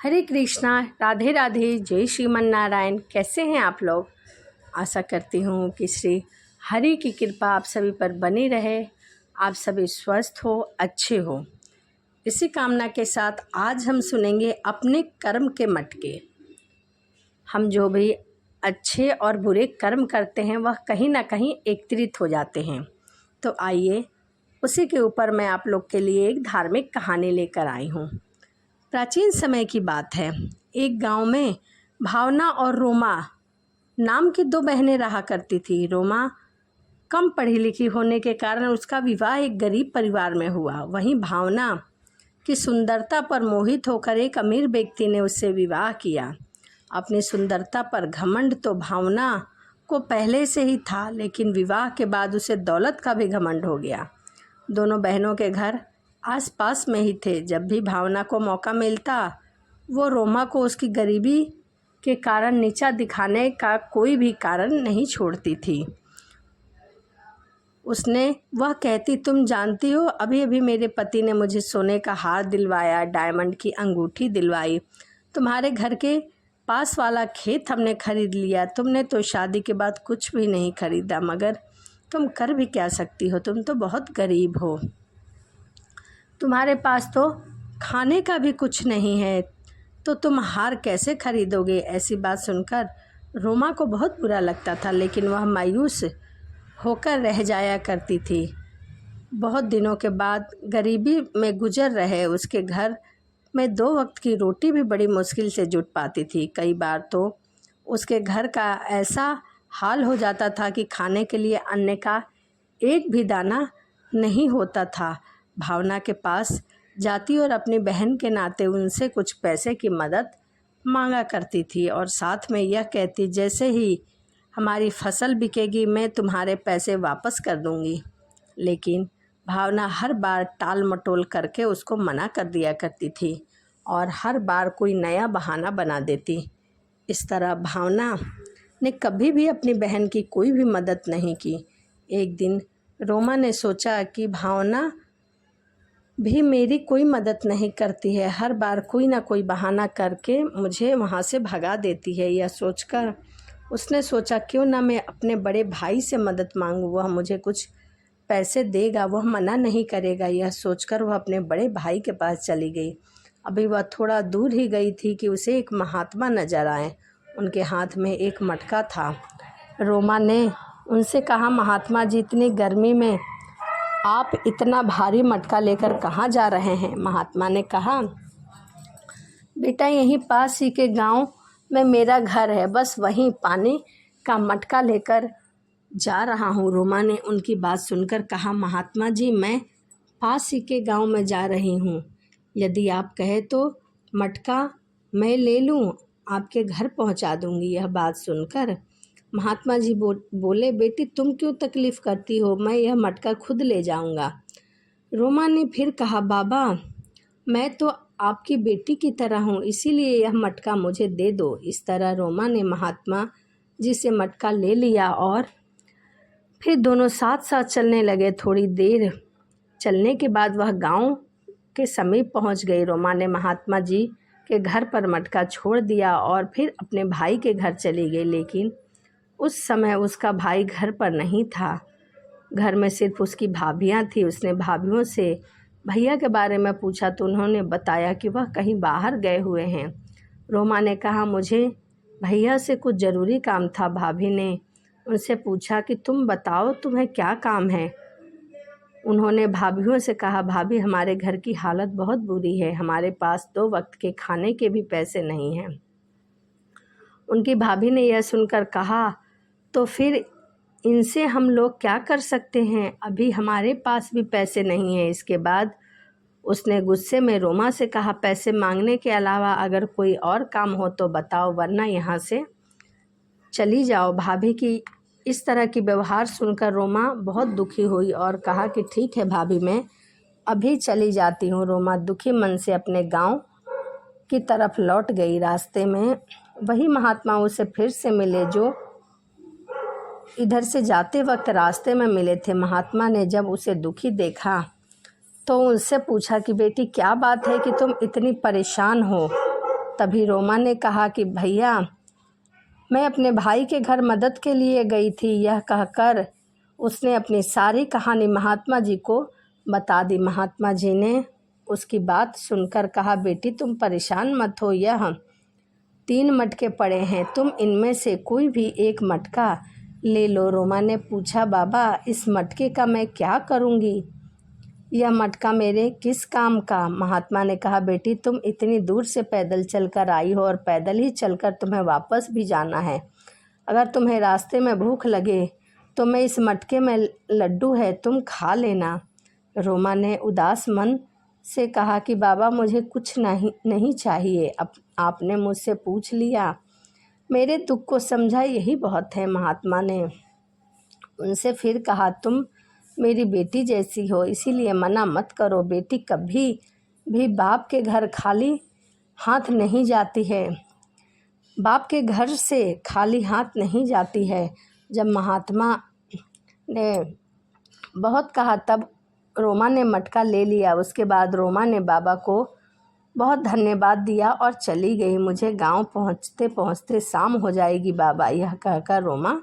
हरे कृष्णा, राधे राधे, जय श्रीमन नारायण। कैसे हैं आप लोग? आशा करती हूँ कि श्री हरि की कृपा आप सभी पर बनी रहे, आप सभी स्वस्थ हो, अच्छे हो। इसी कामना के साथ आज हम सुनेंगे अपने कर्म के मटके। हम जो भी अच्छे और बुरे कर्म करते हैं वह कहीं ना कहीं एकत्रित हो जाते हैं। तो आइए उसी के ऊपर मैं आप लोग के लिए एक धार्मिक कहानी लेकर आई हूँ। प्राचीन समय की बात है। एक गांव में भावना और रोमा नाम की दो बहनें रहा करती थी। रोमा कम पढ़ी लिखी होने के कारण उसका विवाह एक गरीब परिवार में हुआ। वहीं भावना की सुंदरता पर मोहित होकर एक अमीर व्यक्ति ने उससे विवाह किया। अपनी सुंदरता पर घमंड तो भावना को पहले से ही था, लेकिन विवाह के बाद उसे दौलत का भी घमंड हो गया। दोनों बहनों के घर आसपास में ही थे। जब भी भावना को मौका मिलता वो रोमा को उसकी गरीबी के कारण नीचा दिखाने का कोई भी कारण नहीं छोड़ती थी। वह कहती, तुम जानती हो, अभी अभी मेरे पति ने मुझे सोने का हार दिलवाया, डायमंड की अंगूठी दिलवाई, तुम्हारे घर के पास वाला खेत हमने खरीद लिया। तुमने तो शादी के बाद कुछ भी नहीं खरीदा, मगर तुम कर भी क्या सकती हो? तुम तो बहुत गरीब हो, तुम्हारे पास तो खाने का भी कुछ नहीं है, तो तुम हार कैसे खरीदोगे? ऐसी बात सुनकर रोमा को बहुत बुरा लगता था, लेकिन वह मायूस होकर रह जाया करती थी। बहुत दिनों के बाद गरीबी में गुजर रहे उसके घर में 2 वक्त की रोटी भी बड़ी मुश्किल से जुट पाती थी। कई बार तो उसके घर का ऐसा हाल हो जाता था कि खाने के लिए अन्न का एक भी दाना नहीं होता था। भावना के पास जाती और अपनी बहन के नाते उनसे कुछ पैसे की मदद मांगा करती थी और साथ में यह कहती, जैसे ही हमारी फसल बिकेगी मैं तुम्हारे पैसे वापस कर दूंगी। लेकिन भावना हर बार टाल मटोल करके उसको मना कर दिया करती थी और हर बार कोई नया बहाना बना देती। इस तरह भावना ने कभी भी अपनी बहन की कोई भी मदद नहीं की। एक दिन रोमा ने सोचा कि भावना भी मेरी कोई मदद नहीं करती है, हर बार कोई ना कोई बहाना करके मुझे वहाँ से भगा देती है। यह सोचकर उसने सोचा, क्यों ना मैं अपने बड़े भाई से मदद मांगूं, वह मुझे कुछ पैसे देगा, वह मना नहीं करेगा। यह सोचकर वह अपने बड़े भाई के पास चली गई। अभी वह थोड़ा दूर ही गई थी कि उसे एक महात्मा नजर आए। उनके हाथ में एक मटका था। रोमा ने उनसे कहा, महात्मा जी, इतनी गर्मी में आप इतना भारी मटका लेकर कहाँ जा रहे हैं? महात्मा ने कहा, बेटा, यहीं पास ही के गांव में मेरा घर है, बस वहीं पानी का मटका लेकर जा रहा हूँ। रोमा ने उनकी बात सुनकर कहा, महात्मा जी, मैं पास ही के गांव में जा रही हूँ, यदि आप कहे तो मटका मैं ले लूँ, आपके घर पहुँचा दूँगी। यह बात सुनकर महात्मा जी बोले, बेटी, तुम क्यों तकलीफ़ करती हो, मैं यह मटका खुद ले जाऊँगा। रोमा ने फिर कहा, बाबा, मैं तो आपकी बेटी की तरह हूँ, इसीलिए यह मटका मुझे दे दो। इस तरह रोमा ने महात्मा जी से मटका ले लिया और फिर दोनों साथ साथ चलने लगे। थोड़ी देर चलने के बाद वह गांव के समीप पहुंच गई। रोमा ने महात्मा जी के घर पर मटका छोड़ दिया और फिर अपने भाई के घर चली गई, लेकिन उस समय उसका भाई घर पर नहीं था। घर में सिर्फ उसकी भाभियां थी। उसने भाभियों से भैया के बारे में पूछा तो उन्होंने बताया कि वह कहीं बाहर गए हुए हैं। रोमा ने कहा, मुझे भैया से कुछ ज़रूरी काम था। भाभी ने उनसे पूछा कि तुम बताओ, तुम्हें क्या काम है? उन्होंने भाभियों से कहा, भाभी, हमारे घर की हालत बहुत बुरी है, हमारे पास 2 वक्त के खाने के भी पैसे नहीं हैं। उनकी भाभी ने यह सुनकर कहा, तो फिर इनसे हम लोग क्या कर सकते हैं? अभी हमारे पास भी पैसे नहीं हैं। इसके बाद उसने गुस्से में रोमा से कहा, पैसे मांगने के अलावा अगर कोई और काम हो तो बताओ, वरना यहाँ से चली जाओ। भाभी की इस तरह की व्यवहार सुनकर रोमा बहुत दुखी हुई और कहा कि ठीक है भाभी, मैं अभी चली जाती हूँ। रोमा दुखी मन से अपने गांव की तरफ लौट गई। रास्ते में वही महात्मा उसे फिर से मिले जो इधर से जाते वक्त रास्ते में मिले थे। महात्मा ने जब उसे दुखी देखा तो उनसे पूछा कि बेटी, क्या बात है कि तुम इतनी परेशान हो? तभी रोमा ने कहा कि भैया, मैं अपने भाई के घर मदद के लिए गई थी। यह कहकर उसने अपनी सारी कहानी महात्मा जी को बता दी। महात्मा जी ने उसकी बात सुनकर कहा, बेटी तुम परेशान मत हो, यह 3 मटके पड़े हैं, तुम इनमें से कोई भी एक मटका ले लो। रोमा ने पूछा, बाबा इस मटके का मैं क्या करूँगी? यह मटका मेरे किस काम का? महात्मा ने कहा, बेटी तुम इतनी दूर से पैदल चलकर आई हो और पैदल ही चलकर तुम्हें वापस भी जाना है। अगर तुम्हें रास्ते में भूख लगे तो मैं इस मटके में लड्डू है, तुम खा लेना। रोमा ने उदास मन से कहा कि बाबा मुझे कुछ नहीं चाहिए, अब आपने मुझसे पूछ लिया, मेरे दुख को समझा यही बहुत है। महात्मा ने उनसे फिर कहा, तुम मेरी बेटी जैसी हो, इसीलिए मना मत करो। बेटी कभी भी बाप के घर खाली हाथ नहीं जाती है, बाप के घर से खाली हाथ नहीं जाती है। जब महात्मा ने बहुत कहा तब रोमा ने मटका ले लिया। उसके बाद रोमा ने बाबा को बहुत धन्यवाद दिया और चली गई। मुझे गांव पहुंचते पहुंचते शाम हो जाएगी बाबा, यह कहकर रोमा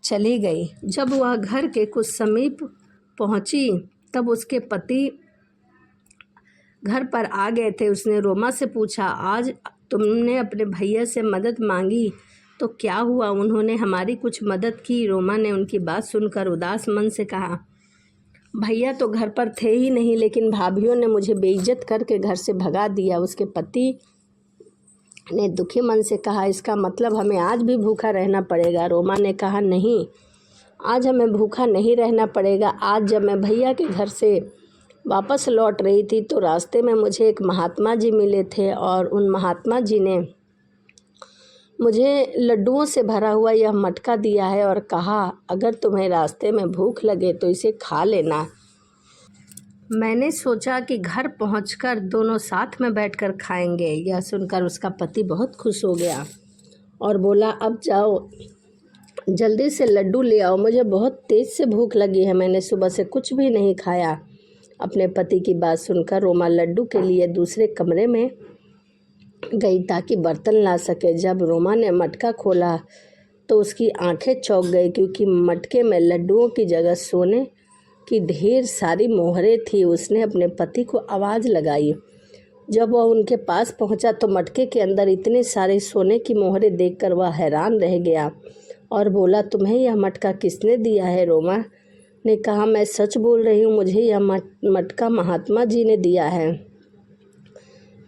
चली गई। जब वह घर के कुछ समीप पहुंची तब उसके पति घर पर आ गए थे। उसने रोमा से पूछा, आज तुमने अपने भैया से मदद मांगी तो क्या हुआ? उन्होंने हमारी कुछ मदद की। रोमा ने उनकी बात सुनकर उदास मन से कहा, भैया तो घर पर थे ही नहीं, लेकिन भाभीियों ने मुझे बेइज्जत करके घर से भगा दिया। उसके पति ने दुखी मन से कहा, इसका मतलब हमें आज भी भूखा रहना पड़ेगा? रोमा ने कहा, नहीं, आज हमें भूखा नहीं रहना पड़ेगा। आज जब मैं भैया के घर से वापस लौट रही थी तो रास्ते में मुझे एक महात्मा जी मिले थे और उन महात्मा जी ने मुझे लड्डुओं से भरा हुआ यह मटका दिया है और कहा, अगर तुम्हें रास्ते में भूख लगे तो इसे खा लेना। मैंने सोचा कि घर पहुंचकर दोनों साथ में बैठकर खाएंगे। यह सुनकर उसका पति बहुत खुश हो गया और बोला, अब जाओ जल्दी से लड्डू ले आओ, मुझे बहुत तेज़ से भूख लगी है, मैंने सुबह से कुछ भी नहीं खाया। अपने पति की बात सुनकर रोमा लड्डू के लिए दूसरे कमरे में गई ताकि बर्तन ला सके। जब रोमा ने मटका खोला तो उसकी आंखें चौंक गई, क्योंकि मटके में लड्डुओं की जगह सोने की ढेर सारी मोहरें थी। उसने अपने पति को आवाज़ लगाई। जब वह उनके पास पहुंचा तो मटके के अंदर इतने सारे सोने की मोहरें देखकर वह हैरान रह गया और बोला, तुम्हें यह मटका किसने दिया है? रोमा ने कहा, मैं सच बोल रही हूँ, मुझे यह मटका महात्मा जी ने दिया है।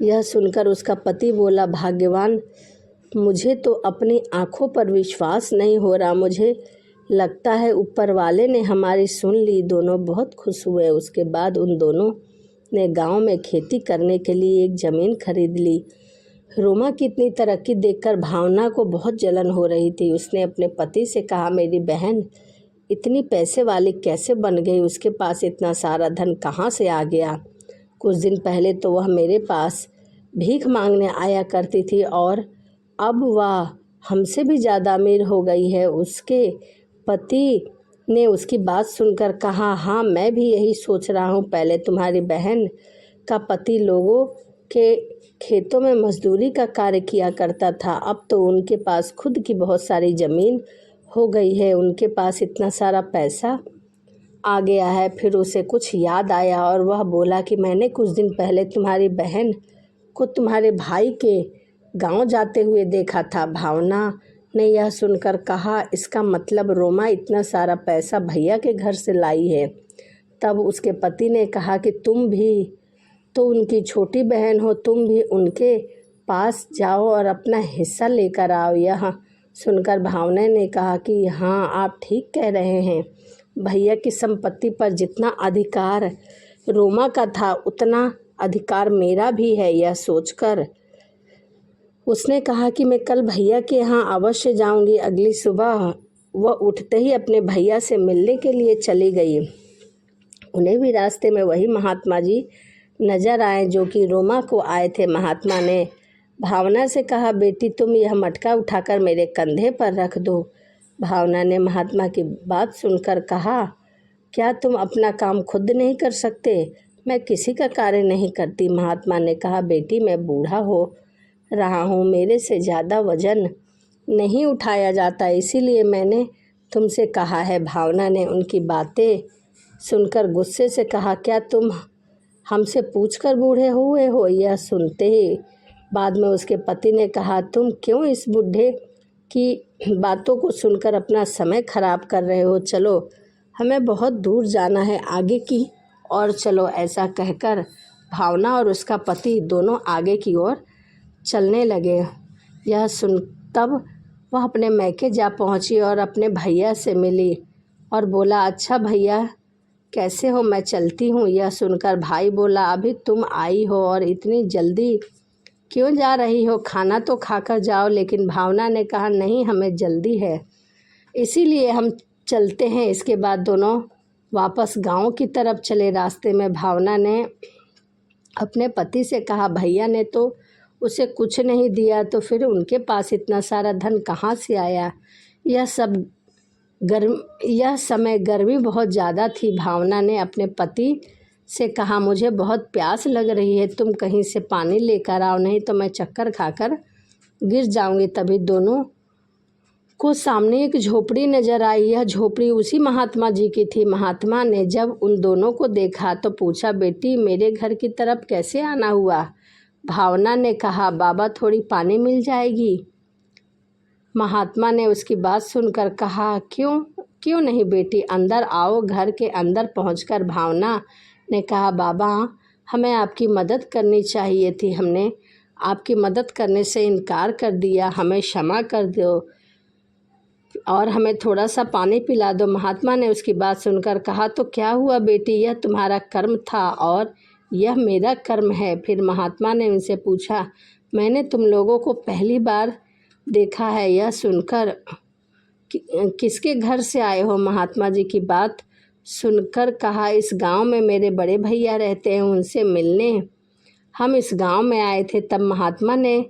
यह सुनकर उसका पति बोला, भाग्यवान, मुझे तो अपनी आंखों पर विश्वास नहीं हो रहा, मुझे लगता है ऊपर वाले ने हमारी सुन ली। दोनों बहुत खुश हुए। उसके बाद उन दोनों ने गांव में खेती करने के लिए एक ज़मीन खरीद ली। रोमा की इतनी तरक्की देखकर भावना को बहुत जलन हो रही थी। उसने अपने पति से कहा, मेरी बहन इतनी पैसे वाली कैसे बन गई? उसके पास इतना सारा धन कहाँ से आ गया? कुछ दिन पहले तो वह मेरे पास भीख मांगने आया करती थी और अब वह हमसे भी ज़्यादा अमीर हो गई है। उसके पति ने उसकी बात सुनकर कहा, हाँ मैं भी यही सोच रहा हूँ। पहले तुम्हारी बहन का पति लोगों के खेतों में मजदूरी का कार्य किया करता था, अब तो उनके पास खुद की बहुत सारी ज़मीन हो गई है, उनके पास इतना सारा पैसा आ गया है। फिर उसे कुछ याद आया और वह बोला कि मैंने कुछ दिन पहले तुम्हारी बहन को तुम्हारे भाई के गांव जाते हुए देखा था। भावना ने यह सुनकर कहा, इसका मतलब रोमा इतना सारा पैसा भैया के घर से लाई है। तब उसके पति ने कहा कि तुम भी तो उनकी छोटी बहन हो, तुम भी उनके पास जाओ और अपना हिस्सा लेकर आओ। यह सुनकर भावना ने कहा कि हाँ आप ठीक कह रहे हैं, भैया की संपत्ति पर जितना अधिकार रोमा का था उतना अधिकार मेरा भी है। यह सोचकर उसने कहा कि मैं कल भैया के यहाँ अवश्य जाऊंगी। अगली सुबह वह उठते ही अपने भैया से मिलने के लिए चली गई। उन्हें भी रास्ते में वही महात्मा जी नजर आए जो कि रोमा को आए थे। महात्मा ने भावना से कहा, बेटी तुम यह मटका उठाकर मेरे कंधे पर रख दो। भावना ने महात्मा की बात सुनकर कहा, क्या तुम अपना काम खुद नहीं कर सकते? मैं किसी का कार्य नहीं करती। महात्मा ने कहा, बेटी मैं बूढ़ा हो रहा हूँ, मेरे से ज़्यादा वज़न नहीं उठाया जाता, इसीलिए मैंने तुमसे कहा है। भावना ने उनकी बातें सुनकर गुस्से से कहा, क्या तुम हमसे पूछकर बूढ़े हुए हो? यह सुनते ही बाद में उसके पति ने कहा, तुम क्यों इस बूढ़े की बातों को सुनकर अपना समय खराब कर रहे हो? चलो, हमें बहुत दूर जाना है, आगे की और चलो। ऐसा कहकर भावना और उसका पति दोनों आगे की ओर चलने लगे। यह सुन तब वह अपने मैके जा पहुंची और अपने भैया से मिली और बोला, अच्छा भैया कैसे हो, मैं चलती हूँ। यह सुनकर भाई बोला, अभी तुम आई हो और इतनी जल्दी क्यों जा रही हो? खाना तो खाकर जाओ। लेकिन भावना ने कहा, नहीं, हमें जल्दी है, इसीलिए हम चलते हैं। इसके बाद दोनों वापस गांव की तरफ चले। रास्ते में भावना ने अपने पति से कहा, भैया ने तो उसे कुछ नहीं दिया, तो फिर उनके पास इतना सारा धन कहाँ से आया? यह समय गर्मी बहुत ज़्यादा थी। भावना ने अपने पति से कहा, मुझे बहुत प्यास लग रही है, तुम कहीं से पानी लेकर आओ, नहीं तो मैं चक्कर खाकर गिर जाऊंगी। तभी दोनों को सामने एक झोपड़ी नजर आई। यह झोपड़ी उसी महात्मा जी की थी। महात्मा ने जब उन दोनों को देखा तो पूछा, बेटी मेरे घर की तरफ कैसे आना हुआ? भावना ने कहा, बाबा थोड़ी पानी मिल जाएगी? महात्मा ने उसकी बात सुनकर कहा, क्यों नहीं बेटी, अंदर आओ। घर के अंदर पहुंचकर भावना ने कहा, बाबा हमें आपकी मदद करनी चाहिए थी, हमने आपकी मदद करने से इनकार कर दिया, हमें क्षमा कर दो और हमें थोड़ा सा पानी पिला दो। महात्मा ने उसकी बात सुनकर कहा, तो क्या हुआ बेटी, यह तुम्हारा कर्म था और यह मेरा कर्म है। फिर महात्मा ने उनसे पूछा, मैंने तुम लोगों को पहली बार देखा है। यह सुनकर किसके घर से आए हो? महात्मा जी की बात सुनकर कहा, इस गांव में मेरे बड़े भैया रहते हैं, उनसे मिलने हम इस गांव में आए थे। तब महात्मा ने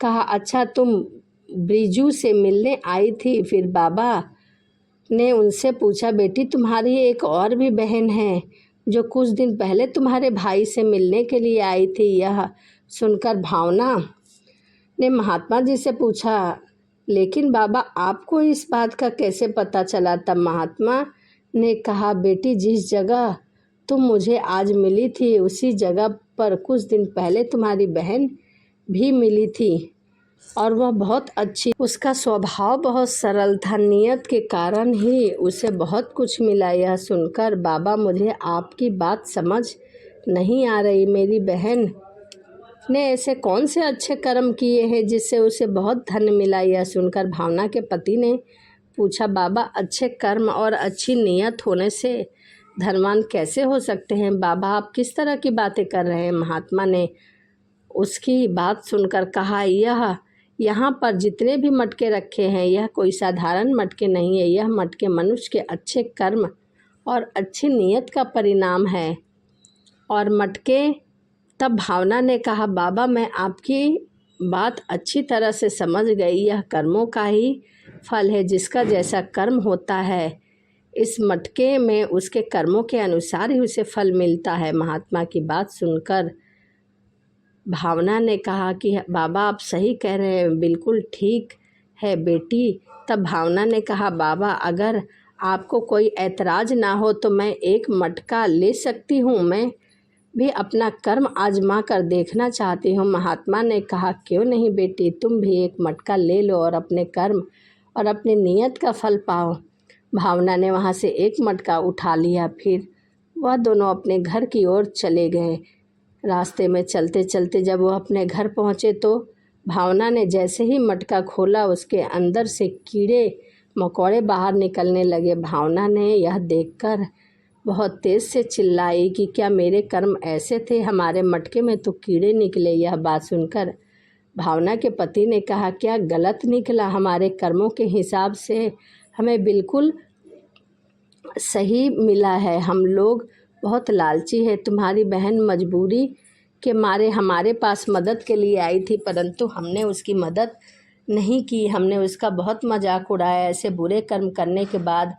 कहा, अच्छा तुम ब्रिजू से मिलने आई थी? फिर बाबा ने उनसे पूछा, बेटी तुम्हारी एक और भी बहन है जो कुछ दिन पहले तुम्हारे भाई से मिलने के लिए आई थी। यह सुनकर भावना ने महात्मा जी से पूछा, लेकिन बाबा आपको इस बात का कैसे पता चला? तब महात्मा ने कहा, बेटी जिस जगह तुम मुझे आज मिली थी उसी जगह पर कुछ दिन पहले तुम्हारी बहन भी मिली थी और वह बहुत अच्छी, उसका स्वभाव बहुत सरल था, नियत के कारण ही उसे बहुत कुछ मिला। यह सुनकर बाबा मुझे आपकी बात समझ नहीं आ रही, मेरी बहन ने ऐसे कौन से अच्छे कर्म किए हैं जिससे उसे बहुत धन मिला? यह सुनकर भावना के पति ने पूछा, बाबा अच्छे कर्म और अच्छी नियत होने से धनवान कैसे हो सकते हैं? बाबा आप किस तरह की बातें कर रहे हैं? महात्मा ने उसकी बात सुनकर कहा, यहाँ पर जितने भी मटके रखे हैं यह कोई साधारण मटके नहीं है, यह मटके मनुष्य के अच्छे कर्म और अच्छी नियत का परिणाम है। और मटके तब भावना ने कहा, बाबा मैं आपकी बात अच्छी तरह से समझ गई, यह कर्मों का ही फल है, जिसका जैसा कर्म होता है इस मटके में उसके कर्मों के अनुसार ही उसे फल मिलता है। महात्मा की बात सुनकर भावना ने कहा कि बाबा आप सही कह रहे हैं, बिल्कुल ठीक है बेटी। तब भावना ने कहा, बाबा अगर आपको कोई ऐतराज़ ना हो तो मैं एक मटका ले सकती हूँ, मैं भी अपना कर्म आजमा कर देखना चाहती हूँ। महात्मा ने कहा, क्यों नहीं बेटी, तुम भी एक मटका ले लो और अपने कर्म और अपनी नियत का फल पाओ। भावना ने वहाँ से एक मटका उठा लिया। फिर वह दोनों अपने घर की ओर चले गए। रास्ते में चलते चलते जब वह अपने घर पहुँचे तो भावना ने जैसे ही मटका खोला उसके अंदर से कीड़े मकोड़े बाहर निकलने लगे। भावना ने यह देखकर बहुत तेज़ से चिल्लाई कि क्या मेरे कर्म ऐसे थे, हमारे मटके में तो कीड़े निकले। यह बात सुनकर भावना के पति ने कहा, क्या गलत निकला? हमारे कर्मों के हिसाब से हमें बिल्कुल सही मिला है, हम लोग बहुत लालची है। तुम्हारी बहन मजबूरी के मारे हमारे पास मदद के लिए आई थी, परंतु हमने उसकी मदद नहीं की, हमने उसका बहुत मजाक उड़ाया। ऐसे बुरे कर्म करने के बाद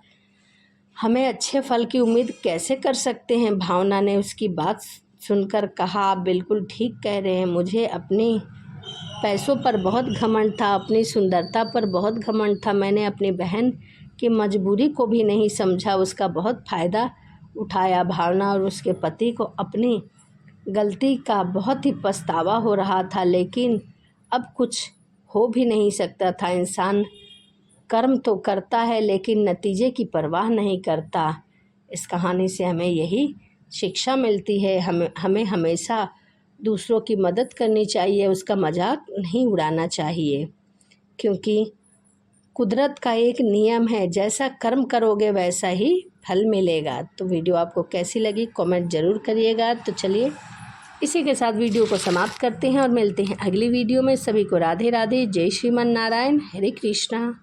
हमें अच्छे फल की उम्मीद कैसे कर सकते हैं? भावना ने उसकी बात सुनकर कहा, आप बिल्कुल ठीक कह रहे हैं, मुझे अपनी पैसों पर बहुत घमंड था, अपनी सुंदरता पर बहुत घमंड था। मैंने अपनी बहन की मजबूरी को भी नहीं समझा, उसका बहुत फ़ायदा उठाया। भावना और उसके पति को अपनी गलती का बहुत ही पछतावा हो रहा था, लेकिन अब कुछ हो भी नहीं सकता था। इंसान कर्म तो करता है लेकिन नतीजे की परवाह नहीं करता। इस कहानी से हमें यही शिक्षा मिलती है, हमें हमेशा दूसरों की मदद करनी चाहिए, उसका मजाक नहीं उड़ाना चाहिए, क्योंकि कुदरत का एक नियम है, जैसा कर्म करोगे वैसा ही फल मिलेगा। तो वीडियो आपको कैसी लगी कमेंट ज़रूर करिएगा। तो चलिए इसी के साथ वीडियो को समाप्त करते हैं और मिलते हैं अगली वीडियो में। सभी को राधे राधे, जय श्रीमन नारायण, हरे कृष्णा।